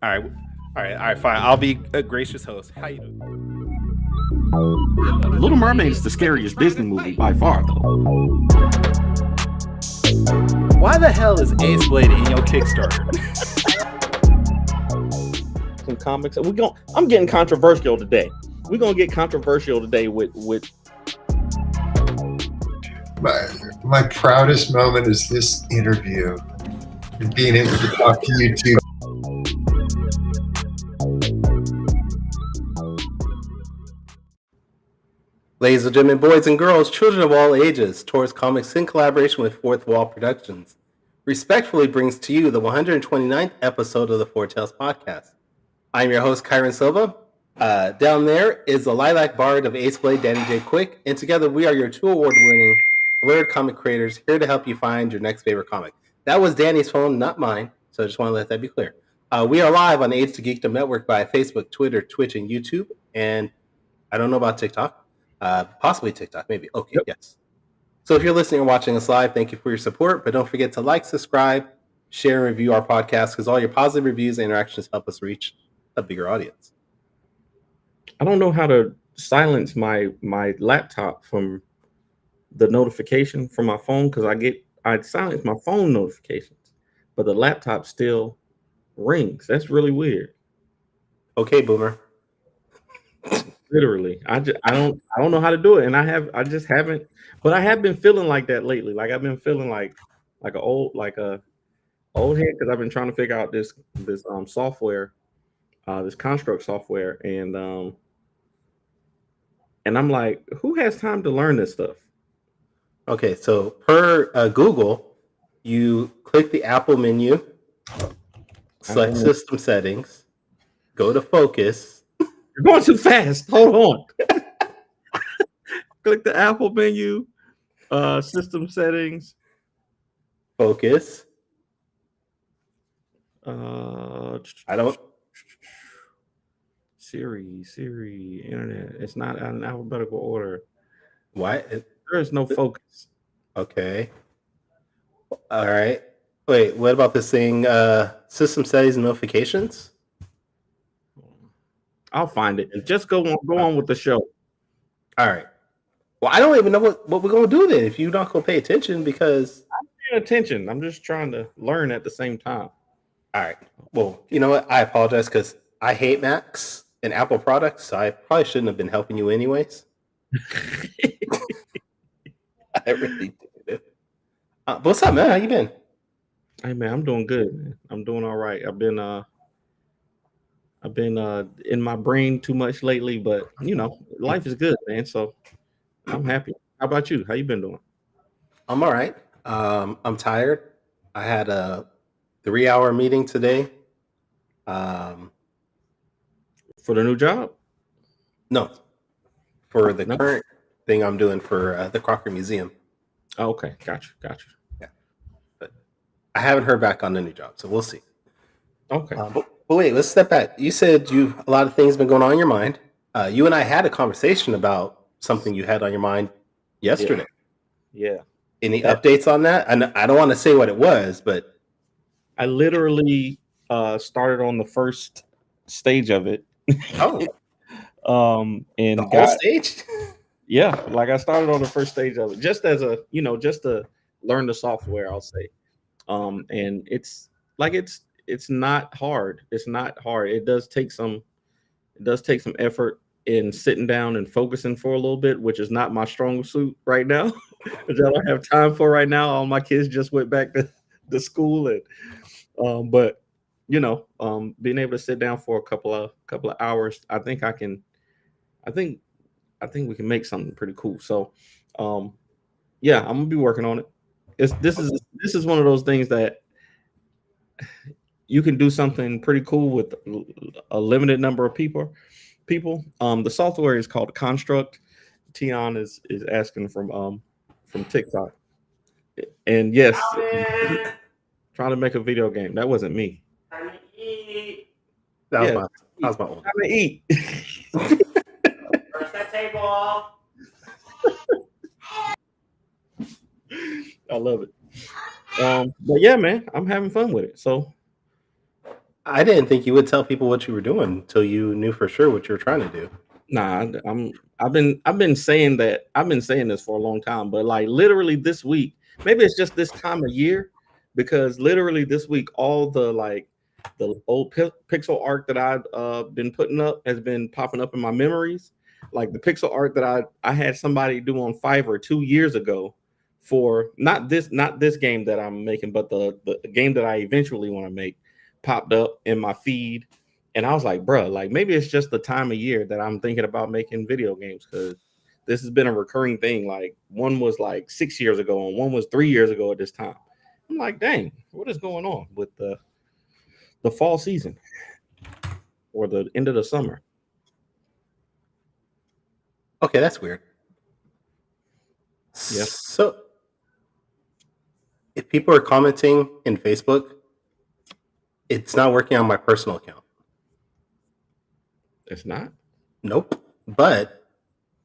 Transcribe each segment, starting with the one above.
All right, fine. I'll be a gracious host. How you doing? Little Mermaid is the scariest Disney movie by far, though. Why the hell is Ace Blade in your Kickstarter? Some comics. I'm getting controversial today. We're gonna get controversial today with. My proudest moment is this interview and being able to talk to you two. Ladies and gentlemen, boys and girls, children of all ages, Taurus Comics in collaboration with Fourth Wall Productions respectfully brings to you the 129th episode of the Four Tales podcast. I'm your host, Kyrun Silva. Down there is the Lilac Bard of Ace Blade, Danny J. Quick, and together we are your two award-winning Blurred comic creators here to help you find your next favorite comic. That was Danny's phone, not mine, so I just want to let that be clear. We are live on the Age to Geekdom Network by Facebook, Twitter, Twitch, and YouTube, and I don't know about TikTok. Possibly TikTok, maybe. Okay, yep. Yes. So if you're listening or watching us live, thank you for your support, but don't forget to like, subscribe, share, and review our podcast because all your positive reviews and interactions help us reach a bigger audience. I don't know how to silence my laptop from the notification from my phone because I silence my phone notifications, but the laptop still rings. That's really weird. Okay, boomer. Literally, I don't know how to do it, and I just haven't. But I have been feeling like that lately. Like I've been feeling like a old head because I've been trying to figure out this software, this construct software, and I'm like, who has time to learn this stuff? Okay, so per Google, you click the Apple menu, select System Settings, go to Focus. You're going too fast. Hold on. Click the Apple menu, System Settings, Focus. I don't. Siri, Internet. It's not in alphabetical order. Why? There is no focus. Okay. All right. Wait, what about this thing? System Settings and Notifications? I'll find it. Just go on with the show. All right. Well, I don't even know what we're going to do then if you're not going to pay attention because... I'm paying attention. I'm just trying to learn at the same time. All right. Well, you know what? I apologize because I hate Macs and Apple products, so I probably shouldn't have been helping you anyways. I really did. What's up, man? How you been? Hey, man, I'm doing good, man. I'm doing all right. I've been in my brain too much lately, but you know, life is good, man. So I'm happy. How about you? How you been doing? I'm all right. I'm tired. I had a 3-hour meeting today. For the new job? No, for the current thing I'm doing for the Crocker Museum. Oh, okay, gotcha. Yeah, but I haven't heard back on the new job, so we'll see. Okay. But wait, let's step back. You said a lot of things been going on in your mind. You and I had a conversation about something you had on your mind yesterday. Yeah. Any updates on that? I don't want to say what it was, but I literally started on the first stage of it. Oh. And the whole stage? Yeah, like I started on the first stage of it, just to learn the software, I'll say. And it's not hard. It's not hard. It does take some effort in sitting down and focusing for a little bit, which is not my strong suit right now, which I don't have time for right now. All my kids just went back to school, and but being able to sit down for a couple of hours, I think we can make something pretty cool. So, yeah, I'm gonna be working on it. This is one of those things that you can do something pretty cool with a limited number of people. The software is called Construct. Tion is asking from TikTok, and yes, trying to make a video game. That wasn't me. Time to eat. That was my old. Time to eat. First that table. I love it. But yeah, man, I'm having fun with it. So I didn't think you would tell people what you were doing until you knew for sure what you were trying to do. nah, I've been saying that. I've been saying this for a long time, but like literally this week, maybe it's just this time of year, because literally this week, all the old pixel art that I've been putting up has been popping up in my memories. Like the pixel art that I had somebody do on Fiverr 2 years ago for not this game that I'm making, but the game that I eventually want to make popped up in my feed. And I was like, bro, like maybe it's just the time of year that I'm thinking about making video games, because this has been a recurring thing. Like one was like 6 years ago and one was 3 years ago at this time. I'm like, dang, what is going on with the fall season or the end of the summer? Okay, that's weird. Yeah. So, if people are commenting in Facebook, it's not working on my personal account. It's not. Nope. But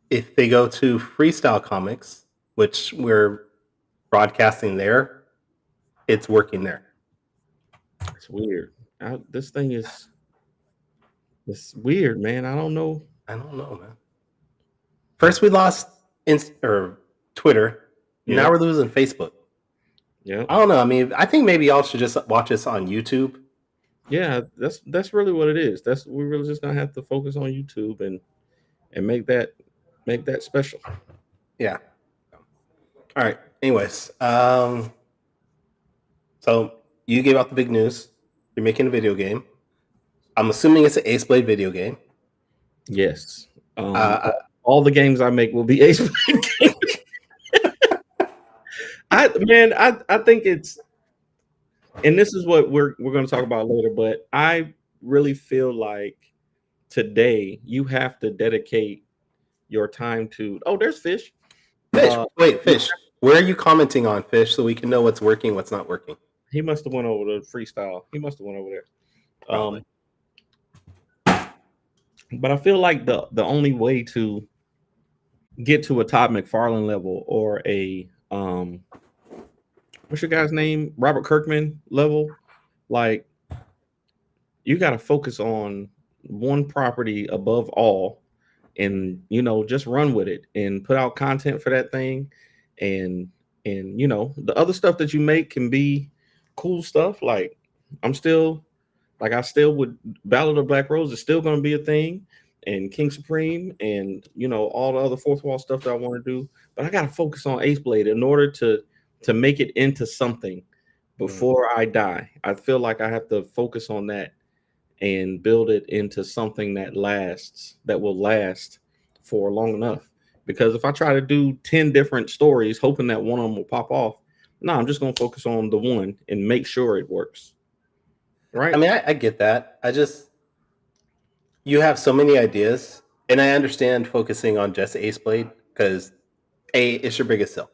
if they go to Freestyle Comics, which we're broadcasting there, it's working there. It's weird. This thing is it's weird, man. I don't know. I don't know, man. First, we lost or Twitter. Yeah. Now we're losing Facebook. Yeah. I don't know. I mean, I think maybe y'all should just watch us on YouTube. Yeah, that's really what it is. We're really just gonna have to focus on YouTube and make that special. Yeah. All right. Anyways, so you gave out the big news. You're making a video game. I'm assuming it's an Ace Blade video game. Yes. All the games I make will be Ace Blade games. I think it's, and this is what we're going to talk about later, but I really feel like today you have to dedicate your time to. Oh, there's Fish. Fish. Wait, Fish. Where are you commenting on, Fish, so we can know what's working, what's not working? He must have went over to Freestyle. He must have went over there. Probably. But I feel like the only way to get to a Todd McFarlane level or a what's your guy's name? Robert Kirkman level, like you got to focus on one property above all, and just run with it and put out content for that thing, and the other stuff that you make can be cool stuff. Like I still would Ballad of Black Rose is still going to be a thing, and King Supreme, and all the other fourth wall stuff that I want to do. But I got to focus on Ace Blade in order to make it into something before I die. I feel like I have to focus on that and build it into something that will last for long enough. Because if I try to do 10 different stories hoping that one of them will pop off, no, I'm just going to focus on the one and make sure it works. Right? I mean, I get that. You have so many ideas, and I understand focusing on just Ace Blade because it's your biggest sell.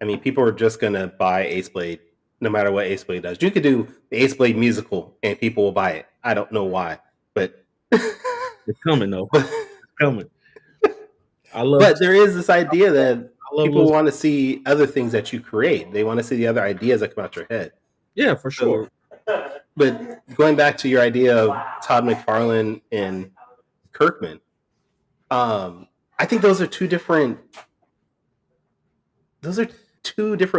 I mean, people are just gonna buy Ace Blade no matter what Ace Blade does. You could do the Ace Blade musical, and people will buy it. I don't know why, but it's coming though. It's coming. But there is this idea that people want to see other things that you create. They want to see the other ideas that come out your head. Yeah, for sure. But going back to your idea of Todd McFarlane and Kirkman, I think those are two different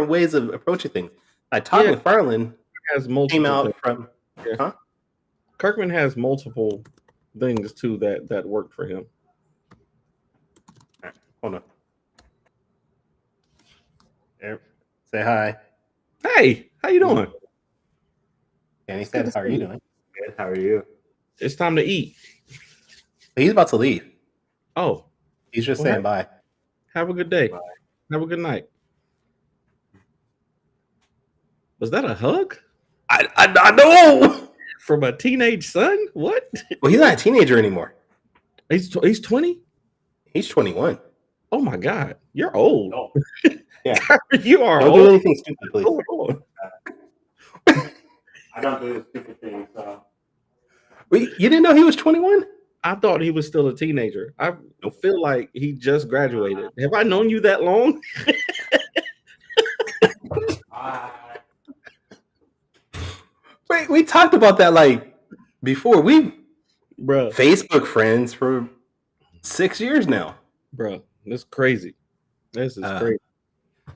ways of approaching things. Todd McFarlane has multiple came out things. from. Yeah. Huh? Kirkman has multiple things too that worked for him. All right, hold on. There. Say hi. Hey, how you doing? Danny said, "How are you doing?" Good. How are you? It's time to eat. He's about to leave. Oh, he's just saying bye. Have a good day. Bye. Have a good night. Was that a hug? I know. From a teenage son? What? Well, he's not a teenager anymore. He's 20? He's 21. Oh my God. You're old. Oh. Yeah. You are Don't old. do anything stupid, please. I don't do stupid things. So. Wait, you didn't know he was 21? I thought he was still a teenager. I feel like he just graduated. Have I known you that long? Wait, we talked about that like before. We Bro, Facebook friends for 6 years now. bro, this is crazy. This is Uh, crazy.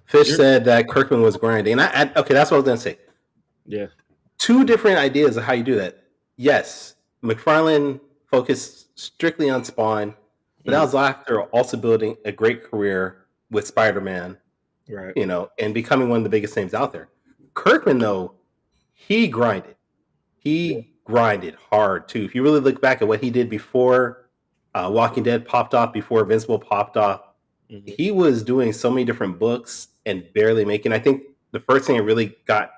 Fish You're- said that Kirkman was grinding. Okay, that's what I was gonna say. Yeah. Two different ideas of how you do that. Yes, McFarlane focused strictly on Spawn, but that was after also building a great career with Spider-Man, Right. and becoming one of the biggest names out there. Kirkman, though, he grinded. He grinded hard too. If you really look back at what he did before Walking Dead popped off, before Invincible popped off, he was doing so many different books and barely making. I think the first thing that really got,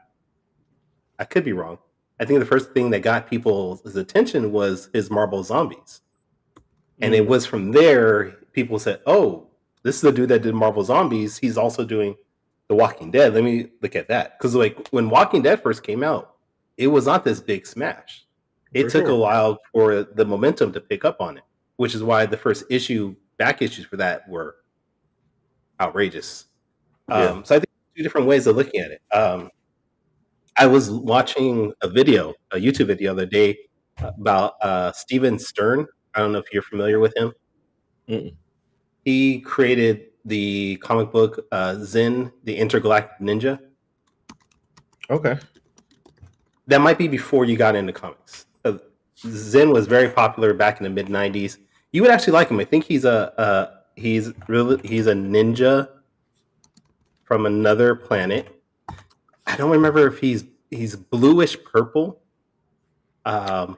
I could be wrong, I think the first thing that got people's attention was his Marvel Zombies. And it was from there people said, oh, this is the dude that did Marvel Zombies. He's also doing The Walking Dead. Let me look at that. Because like when Walking Dead first came out, it was not this big smash. It took a while for the momentum to pick up on it, which is why the first back issues for that were outrageous. So I think two different ways of looking at it. I was watching a YouTube video the other day about Steven Stern. I don't know if you're familiar with him. He created the comic book Zen, the Intergalactic Ninja. Okay. That might be before you got into comics. Zen was very popular back in the mid '90s. You would actually like him. I think he's a ninja from another planet. I don't remember if he's bluish purple. I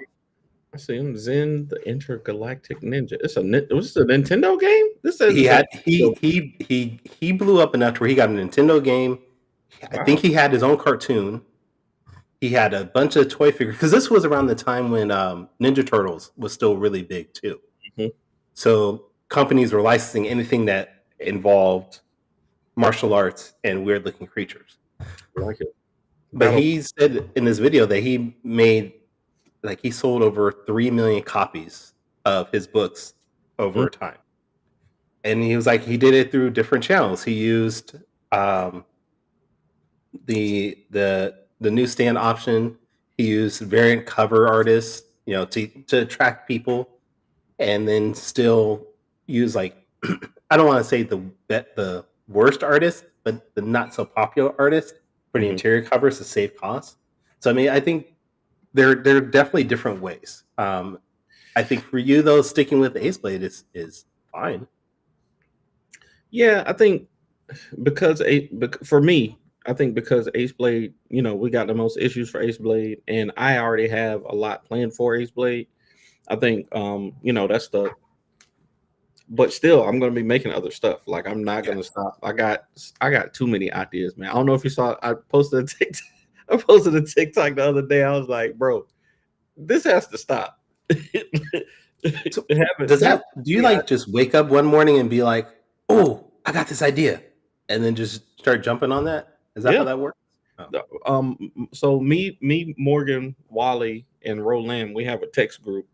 see him. Zen, the Intergalactic Ninja. Was this a Nintendo game? This says he blew up enough where he got a Nintendo game. I think he had his own cartoon. He had a bunch of toy figures because this was around the time when Ninja Turtles was still really big too. So companies were licensing anything that involved martial arts and weird looking creatures. I like it. But he said in this video that he sold over 3 million copies of his books over time. And he was like, he did it through different channels. He used the newsstand option. He used variant cover artists, to attract people, and then still use I don't want to say the worst artist, but the not so popular artist for the interior covers to save costs. So I mean, I think there are definitely different ways. I think for you though, sticking with Ace Blade is fine. Yeah, I think for me, I think because Ace Blade, we got the most issues for Ace Blade, and I already have a lot planned for Ace Blade. I think that's but still I'm gonna be making other stuff. Like I'm not gonna stop. I got too many ideas, man. I don't know if you saw I posted a TikTok the other day. I was like, bro, this has to stop. So do you just wake up one morning and be like, oh, I got this idea, and then just start jumping on that? Is that how that works? Oh. So me, Morgan, Wally, and Roland, we have a text group,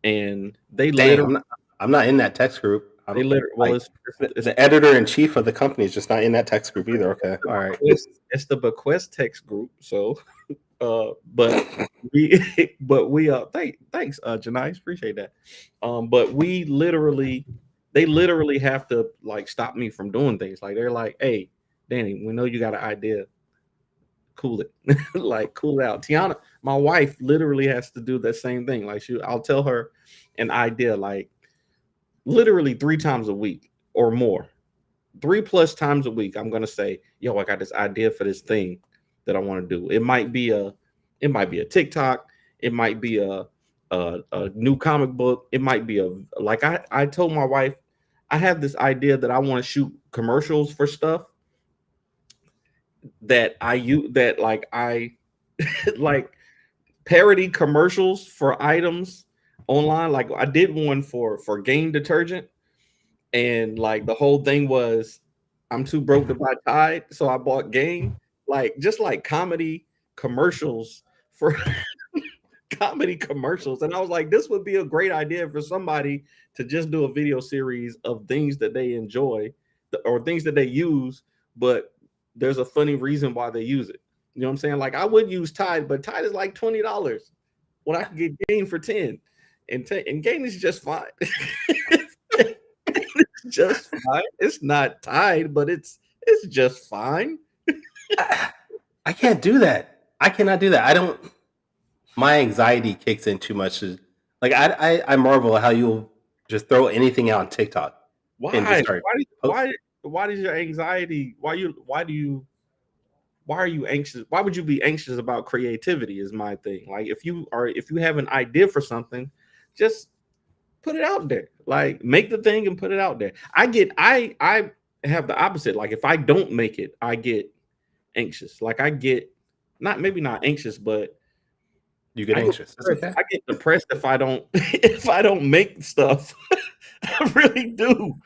and they literally. I'm not in that text group. It's the editor in chief of the company is just not in that text group either. Okay, all right. It's the Bequest text group. So, but we thanks, Janice, appreciate that. But they literally have to stop me from doing things. Like they're like, hey, Danny, we know you got an idea. Cool it, cool it out. Tiana, my wife, literally has to do the same thing. I'll tell her an idea literally 3 times a week or more. 3+ times a week, I'm gonna say, yo, I got this idea for this thing that I want to do. It might be a TikTok, it might be a new comic book, it might be I told my wife, I have this idea that I want to shoot commercials for stuff that I use I parody commercials for items online. Like I did one for Gain detergent, and the whole thing was I'm too broke to buy Tide, so I bought Gain. Just comedy commercials for comedy commercials. And I was like, this would be a great idea for somebody to just do a video series of things that they enjoy or things that they use, but there's a funny reason why they use it. You know what I'm saying? Like I would use Tide, but Tide is like $20 when I can get Gain for 10. And Gain is just fine. It's just fine. It's not Tide, but it's just fine. I can't do that. I cannot do that. I don't. My anxiety kicks in too much. Like I marvel at how you'll just throw anything out on TikTok and just Why? start. Why does your anxiety? Why are you anxious? Why would you be anxious about creativity? Is my thing. Like if you have an idea for something, just put it out there. Like make the thing and put it out there. I have the opposite. Like if I don't make it, I get anxious. Like I get maybe not anxious, but You get anxious. That's okay. I get depressed if I don't make stuff. I really do.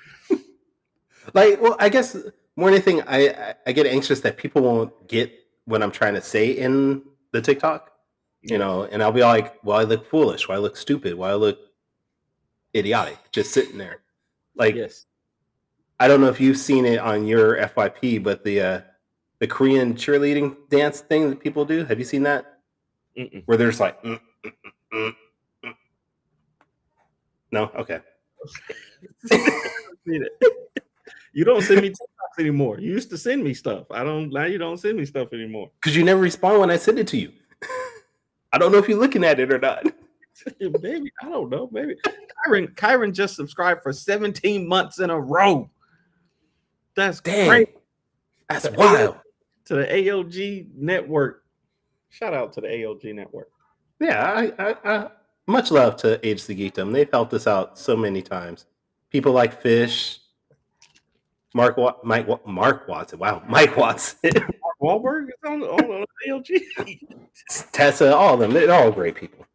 Like, well, I guess more than anything, I get anxious that people won't get what I'm trying to say in the TikTok. You know, and I'll be like, well, I look foolish, why I look stupid, why I look idiotic, just sitting there. Like, Yes. I don't know if you've seen it on your FYP, but the Korean cheerleading dance thing that people do. Have you seen that? Mm-mm. Where there's like, no, okay. You don't send me TikToks anymore. You used to send me stuff. Now you don't send me stuff anymore. Because you never respond when I send it to you. I don't know if you're looking at it or not. Maybe I don't know. Maybe Kyrun just subscribed for 17 months in a row. That's great. That's wild. To the AOG network. Shout out to the AOG network. Yeah, I much love to Age the Geekdom. They've helped us out so many times. People like Fish, Mark Watson. Wow, Mike Watson. Mark Wahlberg is on AOG. Tessa, all of them. They're all great people.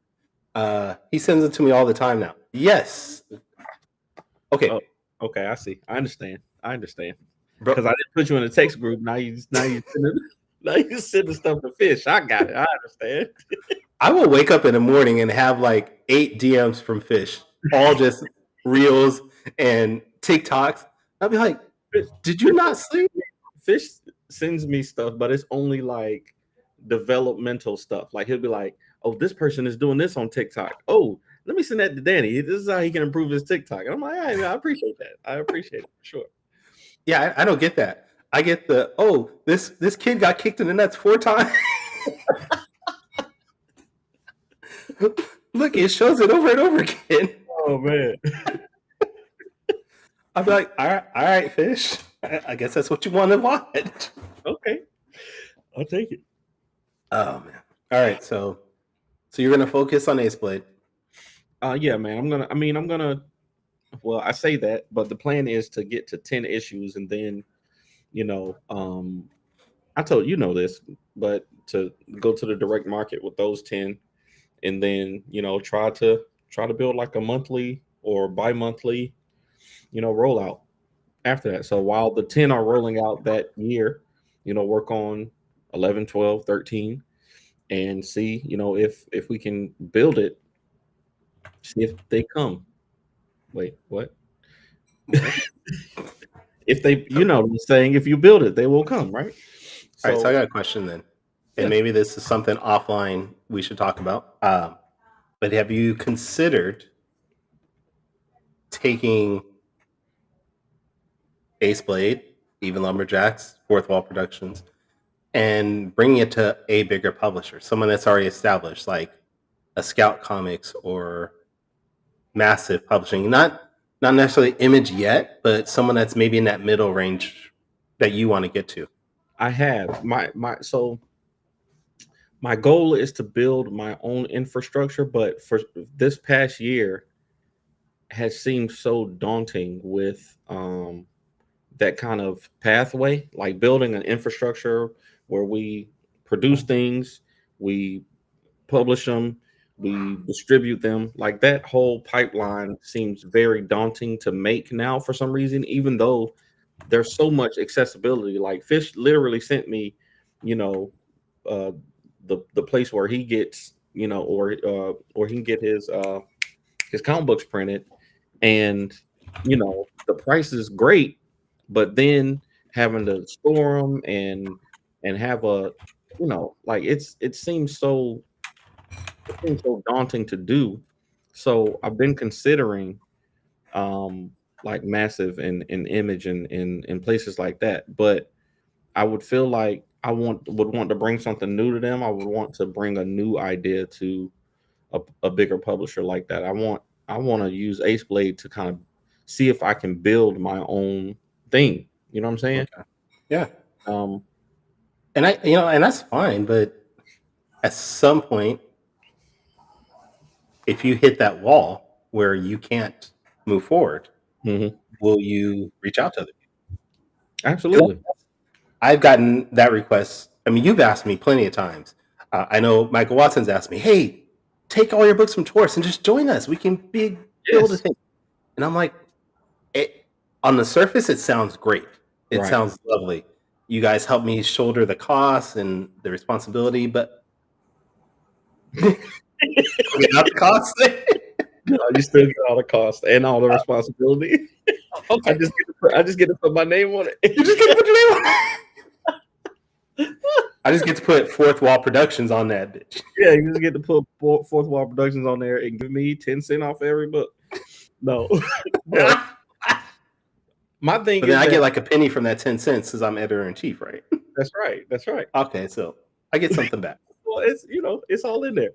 He sends it to me all the time now. Yes. Okay. Oh, okay, I see. I understand. Because I didn't put you in a text group. Now you sending stuff to Fish. I got it. I understand. I will wake up in the morning and have like 8 DMs from Fish, all just reels and TikToks. I'll be like, did you not sleep? Fish sends me stuff, but it's only like developmental stuff. Like he'll be like, oh, this person is doing this on TikTok. Oh, let me send that to Danny. This is how he can improve his TikTok. And I'm like, hey, man, I appreciate that. I appreciate it for sure. Yeah, I don't get that. I get this kid got kicked in the nuts 4 times. Look, it shows it over and over again. Oh man. I'll be like, all right, Fish. I guess that's what you want to watch. Okay, I'll take it. Oh man. All right, so you're gonna focus on Ace Blade. Yeah, man. I'm gonna. Well, I say that, but the plan is to get to 10 issues, and then, I told you this, but to go to the direct market with those 10, and then try to build like a monthly or bi-monthly, rollout after that. So while the 10 are rolling out that year, work on 11, 12, 13, and see, if we can build it, see if they come. Wait, what? If they, saying if you build it, they will come, right? All right, so I got a question then. And maybe this is something offline we should talk about. But have you considered taking Ace Blade, Even Lumberjacks, Fourth Wall Productions, and bringing it to a bigger publisher, someone that's already established, like a Scout Comics or Massive Publishing, not necessarily Image yet, but someone that's maybe in that middle range that you want to get to? I have my goal is to build my own infrastructure, but for this past year has seemed so daunting with that kind of pathway, like building an infrastructure where we produce things, we publish them, we distribute them. Like that whole pipeline seems very daunting to make now for some reason, even though there's so much accessibility. Like Fish literally sent me, the place where he gets, or he can get his comic books printed, and the price is great, but then having to store them and have a like it seems so daunting to do. So I've been considering like massive and image and in places like that. But I would feel like would want to bring something new to them. I would want to bring a new idea to a bigger publisher like that. I want to use Ace Blade to kind of see if I can build my own thing. You know what I'm saying? Okay. Yeah. Um, And and that's fine, but at some point, if you hit that wall where you can't move forward, mhm. will you reach out to other people? 'Cause Absolutely. I've gotten that request. I mean, you've asked me plenty of times. I know Michael Watson's asked me, "Hey, take all your books from Taurus and just join us. We can build a Yes. thing." And I'm like, on the surface, it sounds great. It Right. sounds lovely. You guys help me shoulder the costs and the responsibility, but without the costs, No, you still get all the cost and all the responsibility. okay, I just get to put my name on it. you just get to put your name on. I just get to put Fourth Wall Productions on that bitch. Yeah, you just get to put Fourth Wall Productions on there and give me 10 cents off every book. No. But my thing But is then I that get like a penny from that 10 cents because I'm editor in chief, right? that's right. That's right. Okay, so I get something back. Well, it's it's all in there.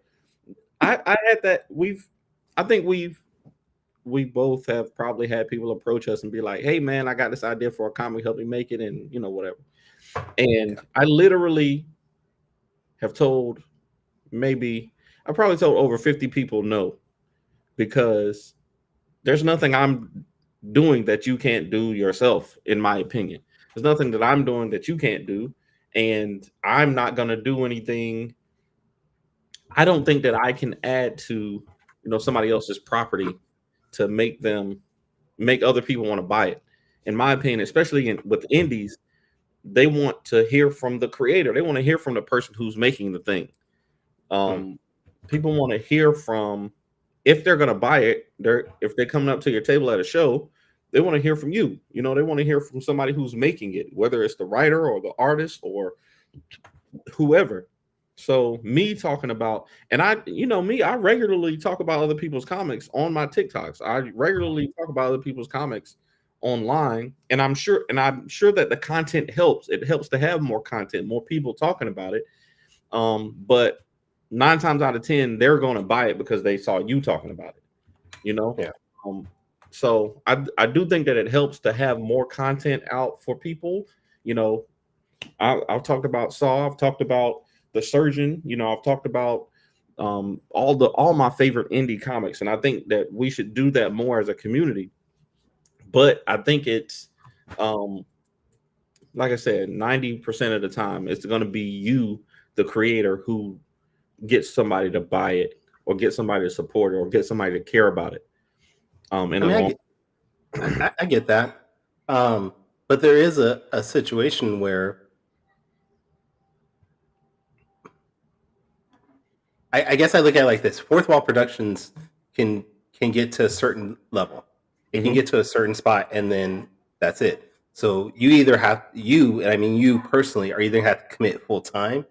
I had that I think we both have probably had people approach us and be like, "Hey man, I got this idea for a comic, help me make it," and whatever. And I literally have told I probably told over 50 people no, because there's nothing I'm doing that you can't do yourself, in my opinion. There's nothing that I'm doing that you can't do, and I'm not gonna do anything. I don't think that I can add to somebody else's property to make other people want to buy it. In my opinion, especially with indies, they want to hear from the creator. They want to hear from the person who's making the thing. People want to hear from, if they're going to buy it, if they're coming up to your table at a show, they want to hear from you. They want to hear from somebody who's making it, whether it's the writer or the artist or whoever. So me talking about, and I regularly talk about other people's comics on my TikToks. I regularly talk about other people's comics online, and I'm sure that the content helps. It helps to have more content, more people talking about it. But 9 times out of 10, they're going to buy it because they saw you talking about it. Yeah. So I do think that it helps to have more content out for people. I've talked about Saw. I've talked about The Surgeon. I've talked about all my favorite indie comics, and I think that we should do that more as a community. But I think it's like I said, 90% of the time it's going to be you, the creator, who gets somebody to buy it or get somebody to support it or get somebody to care about it. I get that. But there is a situation where I guess I look at it like this: Fourth Wall Productions can get to a certain level. It can get to a certain spot, and then that's it. So you either and I mean you personally, are either have to commit full time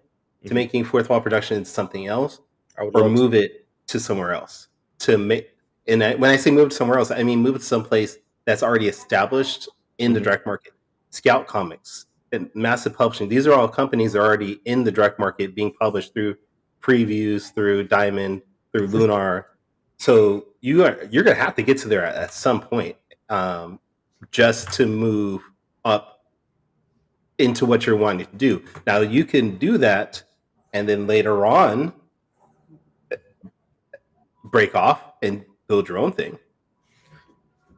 to making Fourth Wall Productions something else, or move it to somewhere else to make. And when I say move to somewhere else, I mean move it to someplace that's already established in the direct market. Scout Comics and Massive Publishing; these are all companies that are already in the direct market, being published through previews, through Diamond, through Lunar. So you're gonna have to get to there at some point, just to move up into what you're wanting to do. Now you can do that, and then later on break off and build your own thing.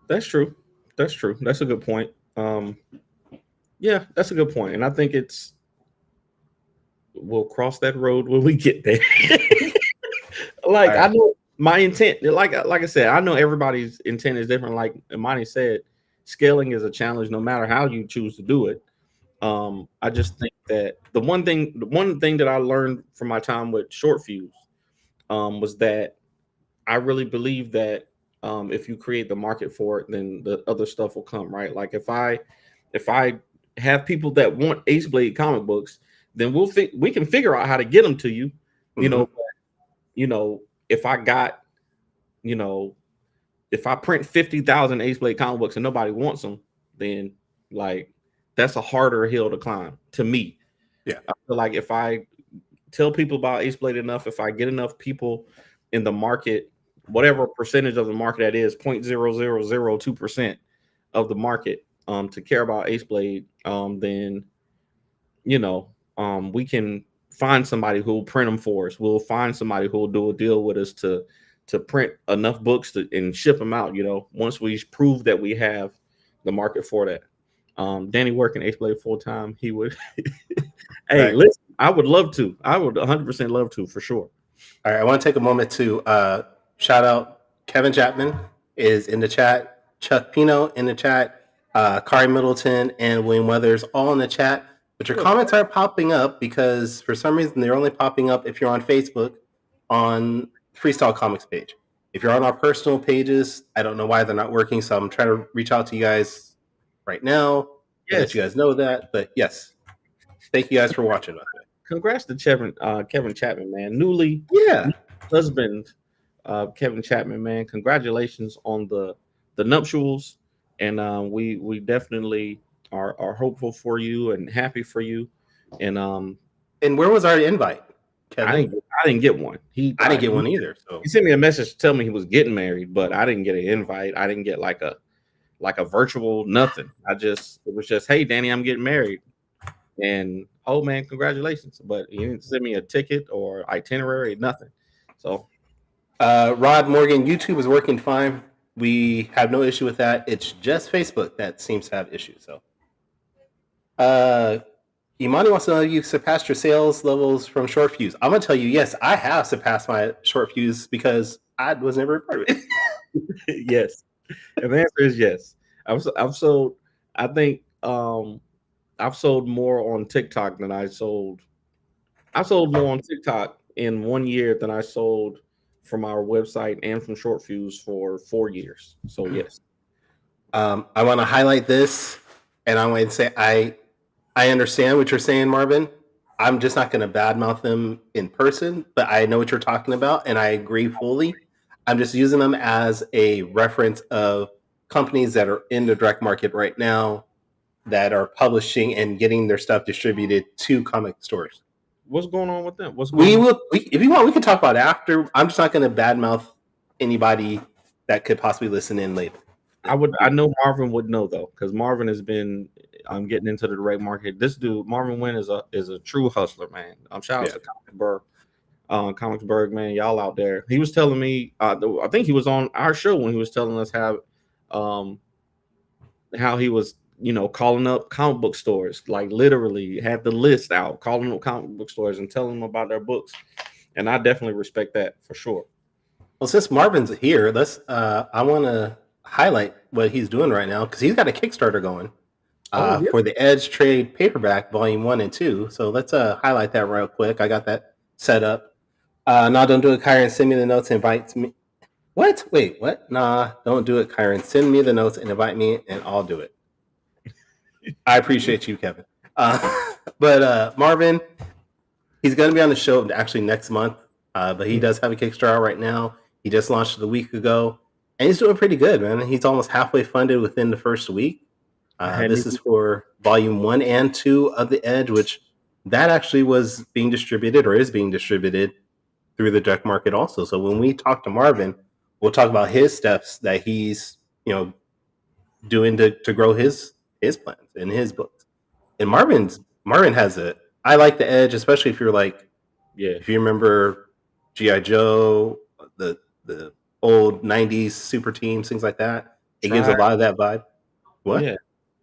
That's true. That's a good point. Yeah, that's a good point, and I think we'll cross that road when we get there. Like, right. I know my intent, like I said, I know everybody's intent is different. Like Imani said, scaling is a challenge no matter how you choose to do it. I just think that the one thing that I learned from my time with Short Fuse was that I really believe that if you create the market for it, then the other stuff will come, right? Like if I have people that want Ace Blade comic books, then we can figure out how to get them to you. You know, if I got, if I print 50,000 Ace Blade comic books and nobody wants them, then like that's a harder hill to climb to me. Yeah, I feel like if I tell people about Ace Blade enough, if I get enough people in the market, whatever percentage of the market that is, 0.0002% of the market, to care about Ace Blade, then we can find somebody who will print them for us. We'll find somebody who will do a deal with us to print enough books and ship them out. Once we prove that we have the market for that. Danny working Ace Blade full time, he would. Hey, right. listen, I would love to. I would 100% love to, for sure. All right, I want to take a moment to shout out Kevin Chapman is in the chat, Chuck Pino in the chat, Kari Middleton and William Weathers all in the chat. But your comments aren't popping up because for some reason they're only popping up if you're on Facebook on Freestyle Comics page. If you're on our personal pages, I don't know why they're not working, so I'm trying to reach out to you guys right now to let you guys know that. But yes, thank you guys for watching. Congrats to Kevin Chapman, man. Husband, Kevin Chapman, man. Congratulations on the nuptials, and we definitely are hopeful for you and happy for you. And where was our invite, Kevin? I didn't get one. I didn't get one either. So he sent me a message to tell me he was getting married, but I didn't get an invite. I didn't get like a virtual nothing. It was just, hey, Danny, I'm getting married. And oh man, congratulations! But he didn't send me a ticket or itinerary, nothing. So, Rod Morgan, YouTube is working fine. We have no issue with that. It's just Facebook that seems to have issues. So, Imani wants to know if you've surpassed your sales levels from Short Fuse. I'm gonna tell you, yes, I have surpassed my Short Fuse because I was never a part of it. Yes, and the answer is yes. I've sold. I think. I've sold more on TikTok than I sold. I sold more on TikTok in 1 year than I sold from our website and from Short Fuse for 4 years. So yes. I want to highlight this, and I want to say I understand what you're saying, Marvin. I'm just not going to badmouth them in person, but I know what you're talking about, and I agree fully. I'm just using them as a reference of companies that are in the direct market right now that are publishing and getting their stuff distributed to comic stores. What's going on with them? If you want, we can talk about it after. I'm just not going to badmouth anybody that could possibly listen in later. I know Marvin would know though, because Marvin has been getting into the direct market. This dude, Marvin Wynn, is a true hustler, man. Shout out to Comicsburg, man. Y'all out there. He was telling me, I think he was on our show when he was telling us how he was calling up comic book stores, like literally had the list out, calling up comic book stores and telling them about their books. And I definitely respect that for sure. Well, since Marvin's here, I want to highlight what he's doing right now because he's got a Kickstarter going for the Edge Trade Paperback Volume 1 and 2. So let's highlight that real quick. I got that set up. Nah, don't do it, Kyron. Send me the notes and invite me. What? Wait, what? Nah, don't do it, Kyron. Send me the notes and invite me, and I'll do it. I appreciate you, Kevin. But Marvin, he's going to be on the show actually next month. But he does have a Kickstarter right now. He just launched it a week ago, and he's doing pretty good, man. He's almost halfway funded within the first week. This is for Volume 1 and 2 of The Edge, which that actually was being distributed or is being distributed through the direct market also. So when we talk to Marvin, we'll talk about his steps that he's doing to grow his plans and his books. And Marvin has I like The Edge, especially if you're like, if you remember G.I. Joe, the old 90s super teams, things like that. It gives a lot of that vibe. What? Yeah,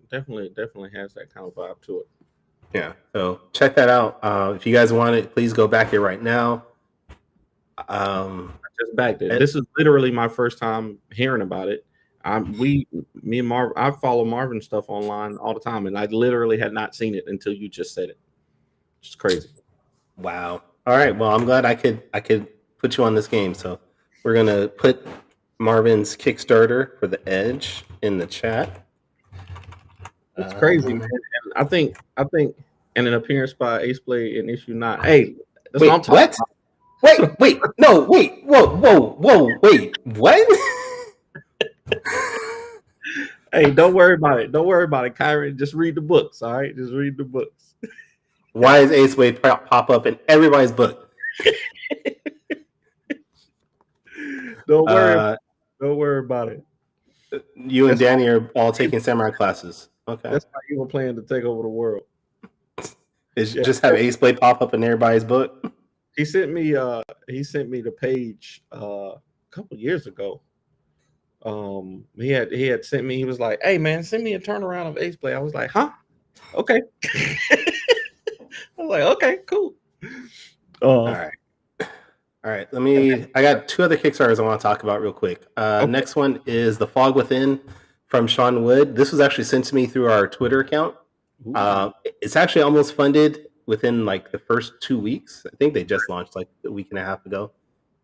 definitely has that kind of vibe to it. Yeah, so check that out. If you guys want it, please go back here right now. Just back there. This is literally my first time hearing about it. Me and Marvin, I follow Marvin stuff online all the time, and I literally had not seen it until you just said it. It's crazy. Wow. All right. Well, I'm glad I could put you on this game. So we're gonna put Marvin's Kickstarter for The Edge in the chat. It's crazy, man. And I think and an appearance by Ace Blade in issue 9. Hey, that's Wait, what I'm talking what? Wait, no, wait, whoa, wait, what? Hey, don't worry about it. Don't worry about it, Kyron. Just read the books, all right? Just read the books. Why is Ace Blade pop up in everybody's book? Don't worry about it. You and Danny are all taking samurai classes. Okay. That's how you were planning to take over the world. Just have Ace Blade pop up in everybody's book. He sent me the page a couple years ago. He had sent me, he was like, "Hey man, send me a turnaround of Ace Blade." I was like, "Huh? Okay." I was like, "Okay, cool." All right. I got 2 other Kickstarters I want to talk about real quick. Okay. Next one is The Fog Within from Sean Wood. This was actually sent to me through our Twitter account. It's actually almost funded within like the first 2 weeks. I think they just launched like a week and a half ago.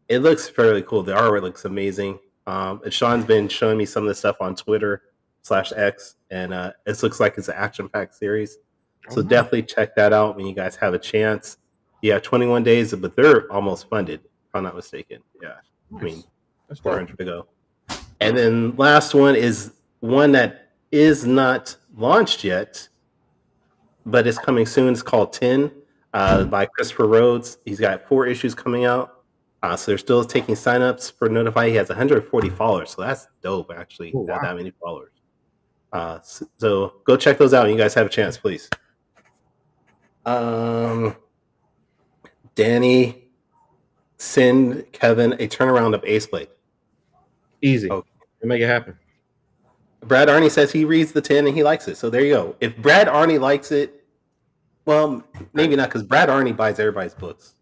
It looks fairly cool. The artwork looks amazing. And Sean's been showing me some of the stuff on Twitter/X, and it looks like it's an action-packed series. So definitely check that out when you guys have a chance. You have 21 days, but they're almost funded, if I'm not mistaken. Yeah. Nice. I mean, That's 400 to go. And then last one is one that is not launched yet, but it's coming soon. It's called 10 by Christopher Rhodes. He's got 4 issues coming out. So they're still taking signups for Notify. He has 140 followers, so that's dope, actually, to have that many followers. So go check those out when you guys have a chance, please. Danny, send Kevin a turnaround of Ace Blade. Easy. Okay. Make it happen. Brad Arney says he reads the 10 and he likes it. So there you go. If Brad Arney likes it, well, maybe not, because Brad Arney buys everybody's books.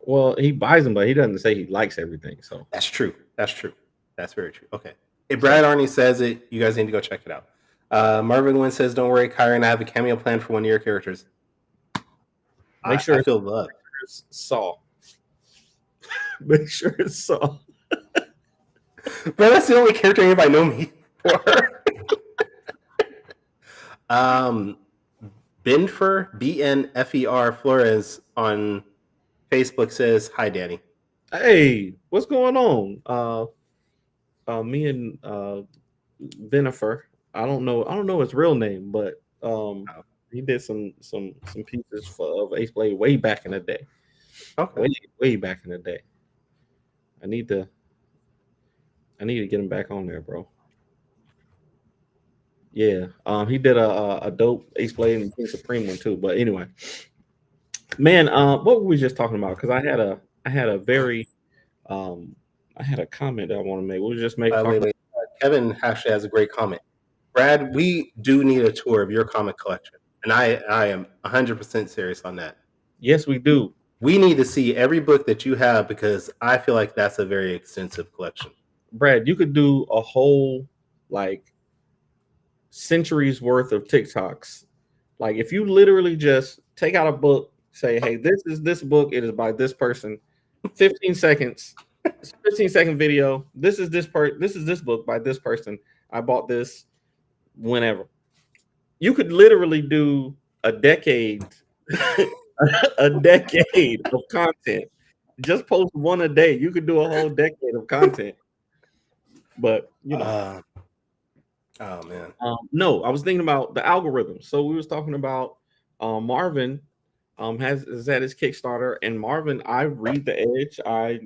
Well, he buys them, but he doesn't say he likes everything. So that's true. That's very true. Okay. If Brad Arney says it, you guys need to go check it out. Marvin Wynn says, "Don't worry, Kyron, I have a cameo plan for one of your characters." Make sure I feel love. It's Saul. Make sure it's Saul. Bro, that's the only character anybody know me for. Benfer, BNFER Flores on Facebook says, "Hi, Danny." Hey, what's going on? Me and Benifer. I don't know his real name, but he did some pieces of Ace Blade way back in the day. Okay. Way back in the day. I need to get him back on there, bro. Yeah. He did a dope Ace Blade and King Supreme one too. But anyway, man, what were we just talking about? Because I had a very I had a comment I want to make. We'll just make wait. Kevin actually has a great comment. Brad, we do need a tour of your comic collection. And I am 100% serious on that. Yes, we do. We need to see every book that you have, because I feel like that's a very extensive collection. Brad, you could do a whole like centuries worth of TikToks. Like if you literally just take out a book, say, "Hey, this is this book. It is by this person." 15 seconds, 15-second video. This is this book by this person. I bought this whenever. You could literally do a decade of content. Just post one a day. You could do a whole decade of content. But you know, oh man. No, I was thinking about the algorithm. So we was talking about Marvin is at his Kickstarter, and Marvin, I read the Edge. I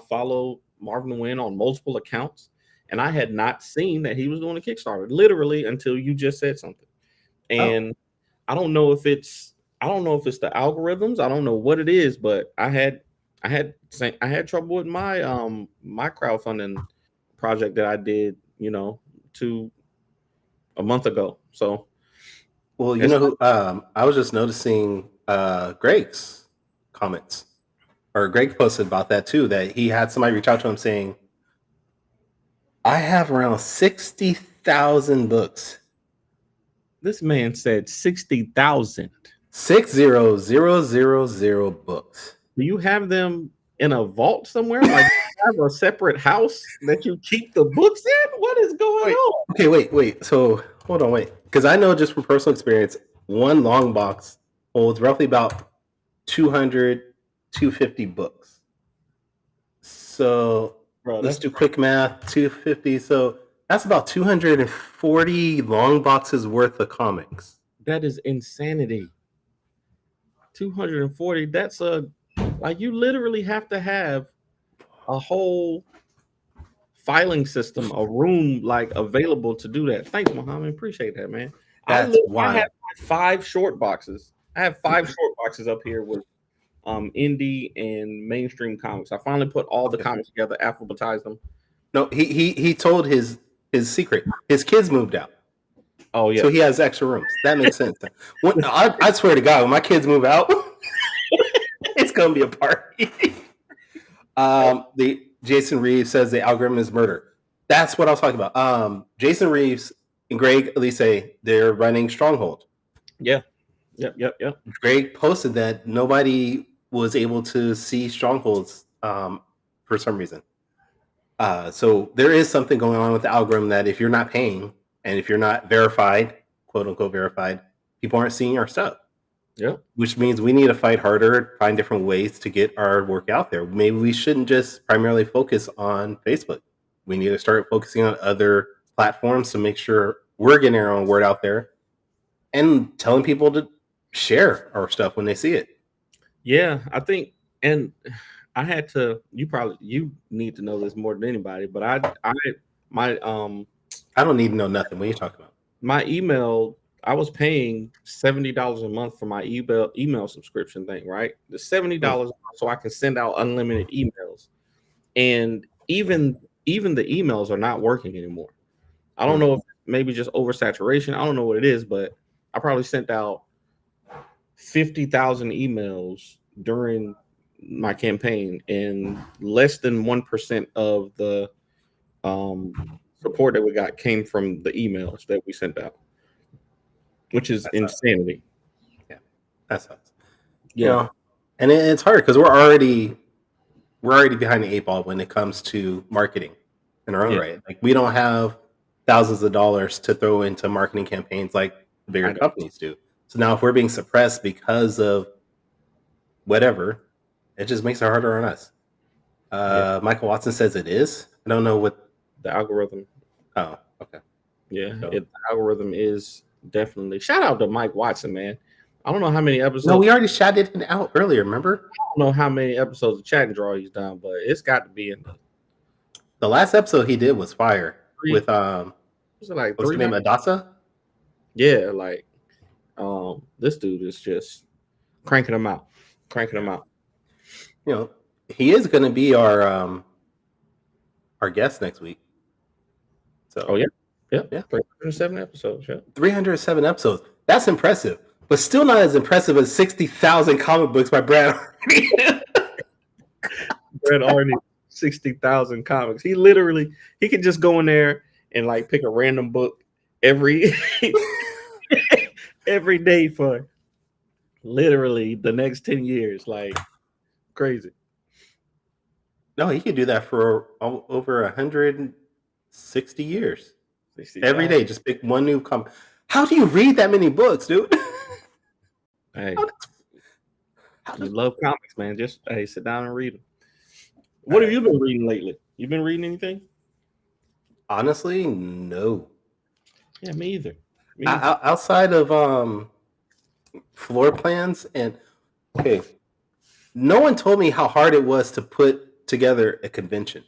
follow Marvin Wynn on multiple accounts, and I had not seen that he was doing a Kickstarter literally until you just said something. And I don't know if it's the algorithms. I don't know what it is, but I had trouble with my my crowdfunding project that I did, a month ago. So, well, you know who? I was just noticing Greg's comments, or Greg posted about that too. That he had somebody reach out to him saying, "I have around 60,000 books." This man said 60,000. 60,000 books. Do you have them in a vault somewhere? Like you have a separate house that you keep the books in? What is going on? Okay, wait. So hold on, because I know just from personal experience, one long box holds roughly about 200, 250 books. So Bro, let's that's do quick math. 250. So that's about 240 long boxes worth of comics. that is insanity. 240. That's like you literally have to have a whole filing system, a room like available to do that. Thanks, Muhammad. Appreciate that, man. That's I have wild. 5 short boxes. I have 5 short boxes up here with indie and mainstream comics. I finally put all the comics together, alphabetized them. No, he told his secret. His kids moved out. Oh yeah. So he has extra rooms. That makes sense. I swear to God, when my kids move out, it's gonna be a party. The Jason Reeves says the algorithm is murder. That's what I was talking about. Jason Reeves and Greg Elise, they're running Stronghold. Yeah. Yep. Greg posted that nobody was able to see Strongholds for some reason. So there is something going on with the algorithm that if you're not paying and if you're not verified, quote unquote verified, people aren't seeing our stuff. Yeah. Which means we need to fight harder, find different ways to get our work out there. Maybe we shouldn't just primarily focus on Facebook. We need to start focusing on other platforms to make sure we're getting our own word out there and telling people to share our stuff when they see it. Yeah, I think, and I had to. You need to know this more than anybody, but my I don't need to know nothing. What are you talking about? my email. I was paying $70 a month for my email subscription thing, right? The $70 so I can send out unlimited emails, and even the emails are not working anymore. I don't know if maybe just oversaturation. I don't know what it is, but I probably sent out 50,000 emails during my campaign, and less than 1% of the support that we got came from the emails that we sent out, which is insanity. Yeah, that sucks. Yeah. You know, and it's hard because we're already behind the 8 ball when it comes to marketing in our own right. Like we don't have thousands of dollars to throw into marketing campaigns like the bigger companies do. So now if we're being suppressed because of whatever, it just makes it harder on us. Michael Watson says it is. I don't know what the algorithm. Oh, okay. Yeah, the algorithm is definitely. Shout out to Mike Watson, man. I don't know how many episodes. No, we already shouted it out earlier. Remember? I don't know how many episodes of Chat and Draw he's done, but it's got to be in the last episode he did was fire with was it like what's his name, Adasa? Yeah, like this dude is just cranking them out. You know, he is going to be our guest next week. So yeah. 307 episodes. Yeah, 307 episodes. That's impressive, but still not as impressive as 60,000 comic books by Brad Arney. Brad Arney, 60,000 comics. He could just go in there and like pick a random book every day for literally the next 10 years. Like crazy. No, he could do that for over 160 years. Every day, just pick one new comic. How do you read that many books, dude? Hey, you love comics, man. Just sit down and read them. What have you been reading lately? You been reading anything? Honestly, no. Yeah, me either. Outside of floor plans and no one told me how hard it was to put together a convention.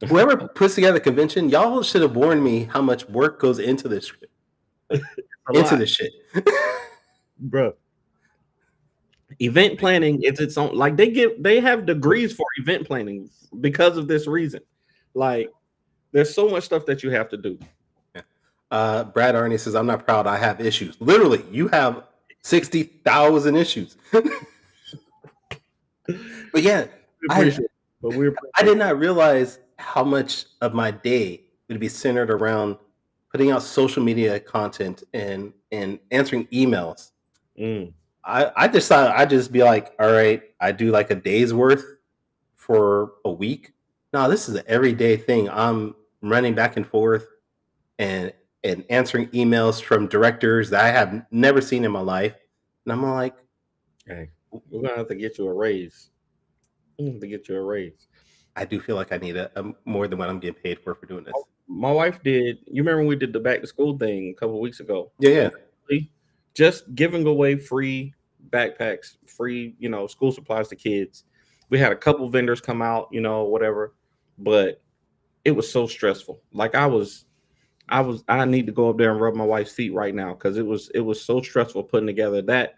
Whoever puts together a convention, y'all should have warned me how much work goes into this shit. Bro. Event planning is its own, like they have degrees for event planning because of this reason. Like there's so much stuff that you have to do. Brad Arney says, I'm not proud, I have issues. Literally, you have 60,000 issues. But yeah, I did not realize how much of my day would be centered around putting out social media content and answering emails. I just thought I'd just be like, all right, I do like a day's worth for a week. No, this is an everyday thing. I'm running back and forth and answering emails from directors that I have never seen in my life. And I'm like, Hey, we're gonna have to get you a raise. We're gonna have to get you a raise. I do feel like I need a more than what I'm getting paid for doing this. My wife did. You remember when we did the back to school thing a couple of weeks ago? Yeah. Just giving away free backpacks, free, school supplies to kids. We had a couple vendors come out, whatever, but it was so stressful. Like I need to go up there and rub my wife's feet right now because it was so stressful putting together that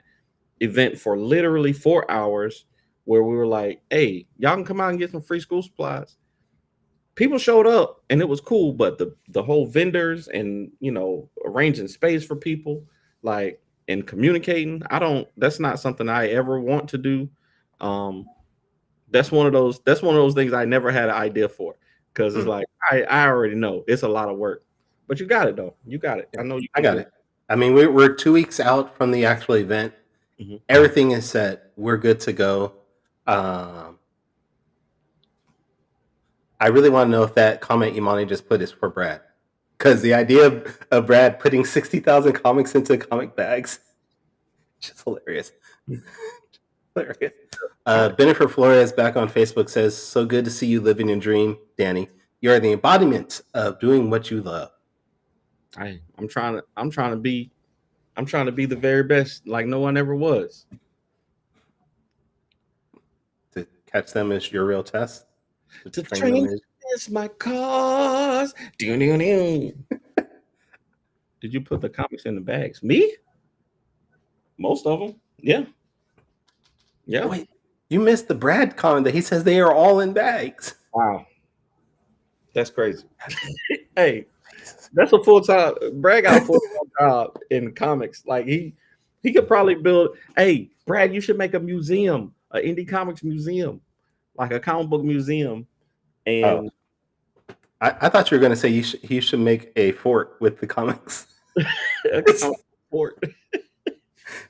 event for literally 4 hours where we were like, hey, y'all can come out and get some free school supplies. People showed up and it was cool, but the whole vendors and arranging space for people, like, and communicating, that's not something I ever want to do. That's one of those things I never had an idea for, because it's like I already know it's a lot of work, but you got it though. You got it. I know you. I got it. I mean, we're 2 weeks out from the actual event. Mhm. Everything is set. We're good to go. I really want to know if that comment Imani just put is for Brad, because the idea of Brad putting 60,000 comics into comic bags, just hilarious. Hilarious. Bennifer Flores back on Facebook says, "So good to see you living your dream, Danny. You are the embodiment of doing what you love." I'm trying to be the very best, like no one ever was. To catch them is your real test. To train is my cause. Did you put the comics in the bags? Me? Most of them. Yeah. Yeah. Wait, you missed the Brad comment that he says they are all in bags. Wow. That's crazy. Hey, that's a full-time. Brad got a full-time job in comics. Like he could probably build. Hey, Brad, you should make a museum, an indie comics museum, like a comic book museum. And I thought you were going to say he should make a fort with the comics. a comic fort.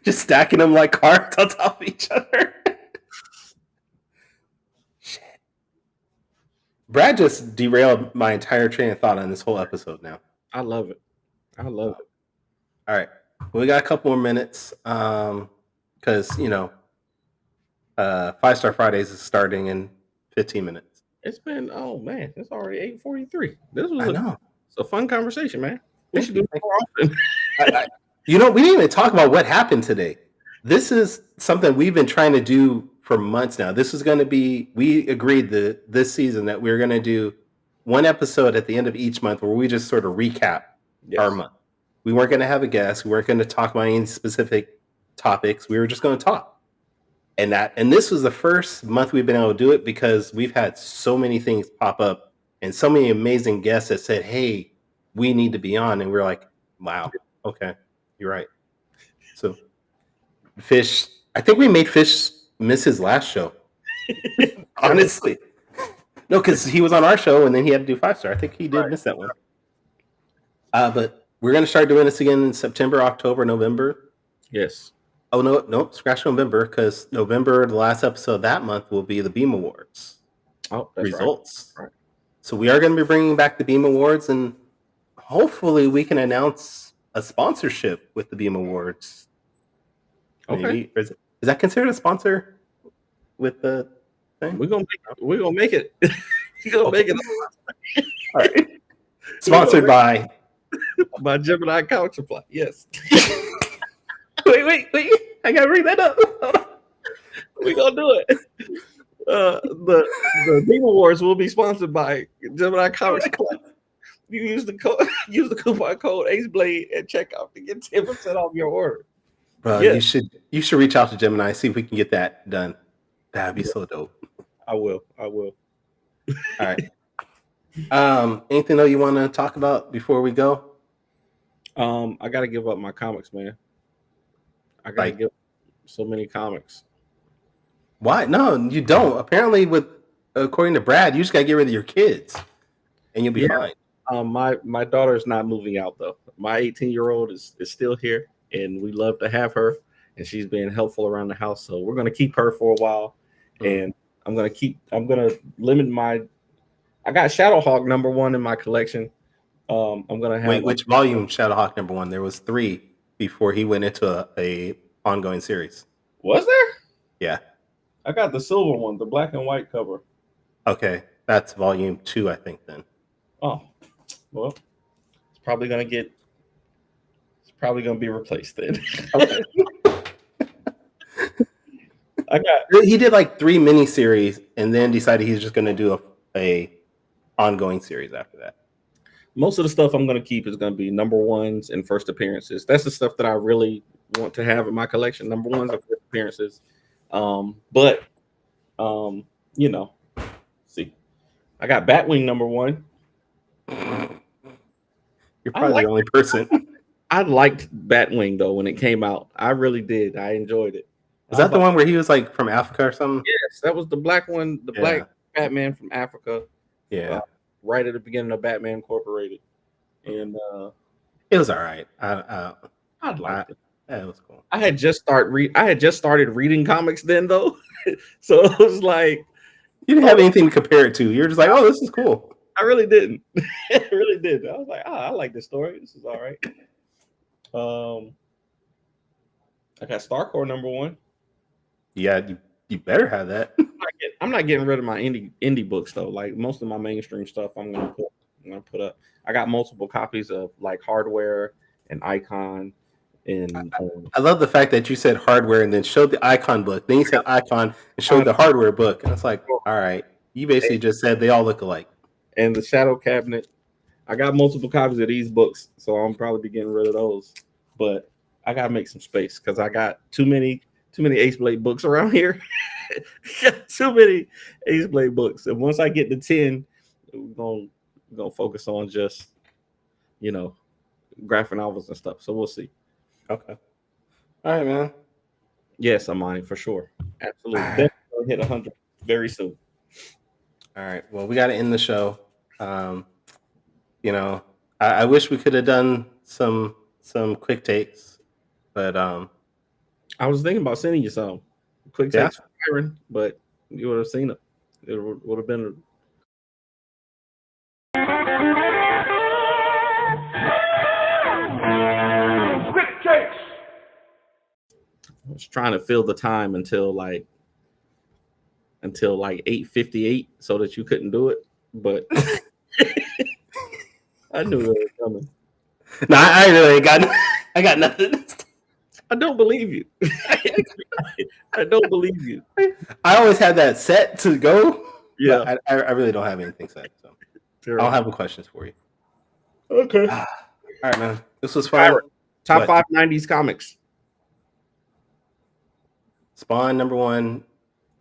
Just stacking them like cards on top of each other. Shit. Brad just derailed my entire train of thought on this whole episode now. I love it. All right. Well, we got a couple more minutes because, 5-Star Fridays is starting in 15 minutes. It's been, oh man, it's already 8:43. This was it's a fun conversation, man. We should do it more often. We didn't even talk about what happened today. This is something we've been trying to do for months now. This is going to be, we agreed that this season that we're going to do one episode at the end of each month where we just sort of recap our month. We weren't going to have a guest. We weren't going to talk about any specific topics. We were just going to talk. And this was the first month we've been able to do it because we've had so many things pop up and so many amazing guests that said, hey, we need to be on. And we're like, wow, okay, you're right. So Fish, I think we made Fish miss his last show. Honestly. No, because he was on our show and then he had to do 5-Star. I think he did miss that one. But we're going to start doing this again in September, October, November. Yes. Oh, no, scratch November, because November, the last episode of that month, will be the Beam Awards results. Right. So we are going to be bringing back the Beam Awards, and hopefully we can announce a sponsorship with the Beam Awards. Okay. Maybe. Is that considered a sponsor with the thing? We're gonna make it. We're gonna make it. All right. Sponsored by Gemini Couch Supply. Yes. Wait. I gotta bring that up. We're gonna do it. The Beam Awards will be sponsored by Gemini Couch Supply. You use the coupon code AceBlade at checkout to get 10% off your order. Bro, yes. You should reach out to Gemini, see if we can get that done. That'd be so dope. I will. All right. Anything else you want to talk about before we go? I gotta give up my comics, man. I gotta give so many comics. Why? No, you don't. Apparently, according to Brad, you just gotta get rid of your kids, and you'll be fine. My daughter is not moving out though. My 18-year-old is still here, and we love to have her, and she's been helpful around the house. So we're gonna keep her for a while, and I'm gonna limit my. I got Shadowhawk #1 in my collection. I'm gonna have. Wait, which volume Shadowhawk #1? There was 3 before he went into a ongoing series. Was there? Yeah. I got the silver one, the black and white cover. Okay, that's volume 2, I think. Then. Oh, well, it's probably gonna be replaced then. Okay. I got. He did like 3 miniseries, and then decided he's just going to do a ongoing series after that. Most of the stuff I'm going to keep is going to be number ones and first appearances. That's the stuff that I really want to have in my collection. Number ones and first appearances. But you know, see, I got Batwing number 1. You're probably the only person. I liked Batwing though when it came out. I really did. I enjoyed it. Was that the one where he was like from Africa or something? Yes, that was the black one, the black Batman from Africa. Yeah. Right at the beginning of Batman Incorporated. And it was all right. I liked it. Yeah, it was cool. I had just started reading comics then though. So it was like you didn't have anything to compare it to. You're just like, oh, this is cool. I really didn't. I really did. I was like, I like this story. This is all right. I got Starcore number 1. Yeah, you better have that. I'm not getting rid of my indie books though. Like most of my mainstream stuff, I'm gonna put up. I got multiple copies of like Hardware and Icon. And I love the fact that you said Hardware and then showed the Icon book. Then you said Icon and showed the Hardware book, and it's like, all right, you basically just said they all look alike. And the Shadow Cabinet. I got multiple copies of these books, so I'm probably be getting rid of those. But I gotta make some space because I got too many Ace Blade books around here. Too many Ace Blade books. And once I get to 10, we're gonna focus on just graphic novels and stuff. So we'll see. Okay. All right, man. Yes, Amani, for sure. Absolutely. Definitely hit 100 very soon. All right. Well, we got to end the show. I wish we could have done some quick takes, but I was thinking about sending you some quick takes from Kyrun, but you would have seen it. It would have been quick takes. I was trying to fill the time until like 8:58 so that you couldn't do it, but I knew it was coming. No, I really I got nothing. I don't believe you. I don't believe you. I always had that set to go. Yeah, I really don't have anything set. So I don't have any questions for you. Okay. All right, man. This was fun. Top 5 90s comics. Spawn number 1.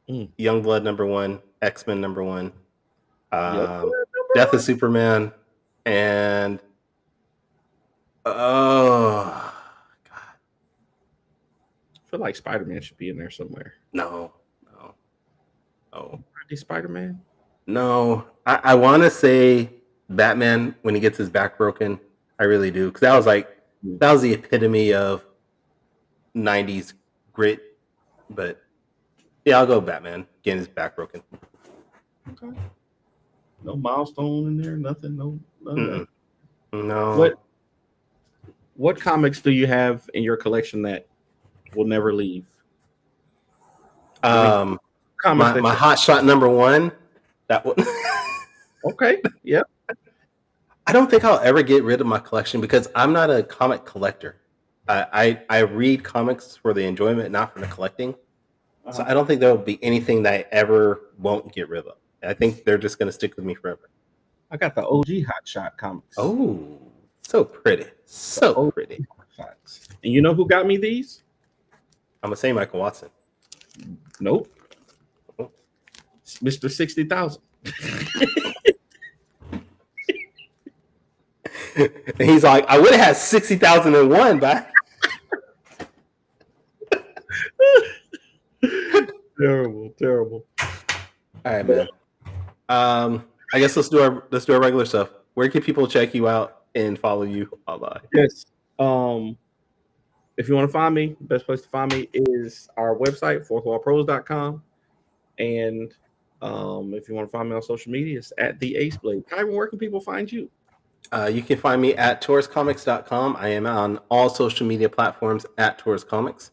Youngblood number 1. X-Men number 1. Death of Superman. And God. I feel like Spider-Man should be in there somewhere. No. Spider-Man? No. I want to say Batman when he gets his back broken. I really do. Because that was the epitome of 90s grit. But yeah, I'll go Batman getting his back broken. Okay. No milestone in there, nothing. No. What comics do you have in your collection that will never leave? My Hot Shot number 1. That one. Okay. Yeah. I don't think I'll ever get rid of my collection because I'm not a comic collector. I read comics for the enjoyment, not for the collecting. So I don't think there will be anything that I ever won't get rid of. I think they're just going to stick with me forever. I got the OG Hot Shot comics. Oh, so pretty. So pretty. And you know who got me these? I'm going to say Michael Watson. Nope. It's Mr. 60,000. And he's like, I would have had 60,001 back. Terrible. All right, man. I guess let's do our regular stuff. Where can people check you out and follow you online? Yes. If you want to find me, the best place to find me is our website, fourthwallpros.com. And if you want to find me on social media, it's at the Ace Blade. Kyrun, where can people find you? You can find me at tourscomics.com. I am on all social media platforms at tourscomics.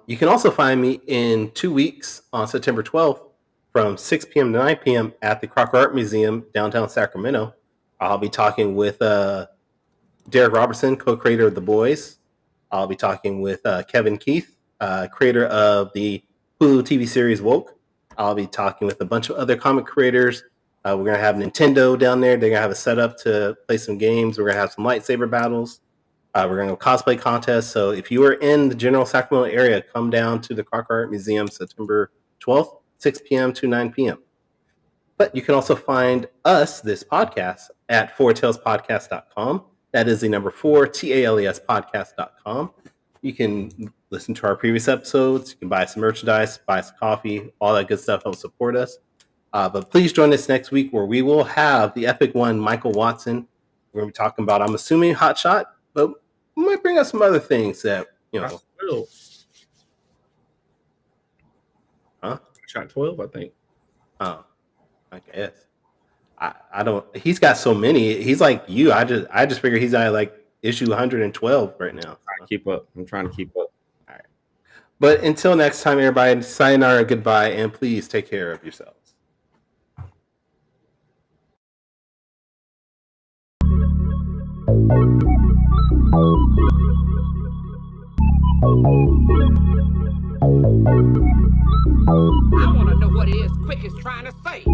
You can also find me in 2 weeks on September 12th from 6 p.m. to 9 p.m. at the Crocker Art Museum, downtown Sacramento. I'll be talking with Derek Robertson, co-creator of The Boys. I'll be talking with Kevin Keith, creator of the Hulu TV series Woke. I'll be talking with a bunch of other comic creators. We're going to have Nintendo down there. They're going to have a setup to play some games. We're going to have some lightsaber battles. We're going to have a cosplay contest. So if you are in the general Sacramento area, come down to the Crocker Art Museum September 12th, 6 p.m. to 9 p.m. But you can also find us, this podcast, at fourtailspodcast.com. That is the number 4, TALES podcast.com. You can listen to our previous episodes. You can buy some merchandise, buy some coffee, all that good stuff helps support us. But please join us next week where we will have the epic one, Michael Watson. We're going to be talking about, I'm assuming, Hot Shot, but we might bring up some other things that, Shot 12, I think. Oh, I guess. I don't. He's got so many. He's like you. I just figure he's at like issue 112 right now. I'm trying to keep up. All right. But until next time, everybody, sayonara, goodbye, and please take care of yourselves. I want to know what it is Quick is trying to say.